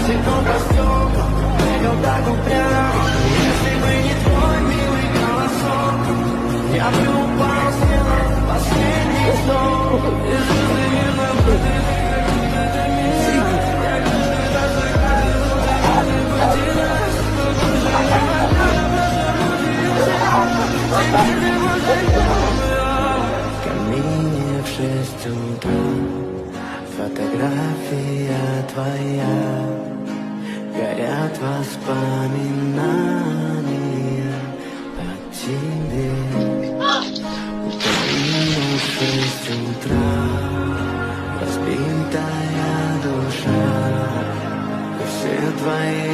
стекло по стеклам, бегал так упрямо. Если бы не твой милый голосок, я бы упал с неба, последний вздох. И звезды не забыты, это мир. Я каждый раз загадывал, ты потерялась, но больше не в камине в 6 утра фотография твоя, горят воспоминания о тебе. В камине в 6 утра разбитая душа, и все твои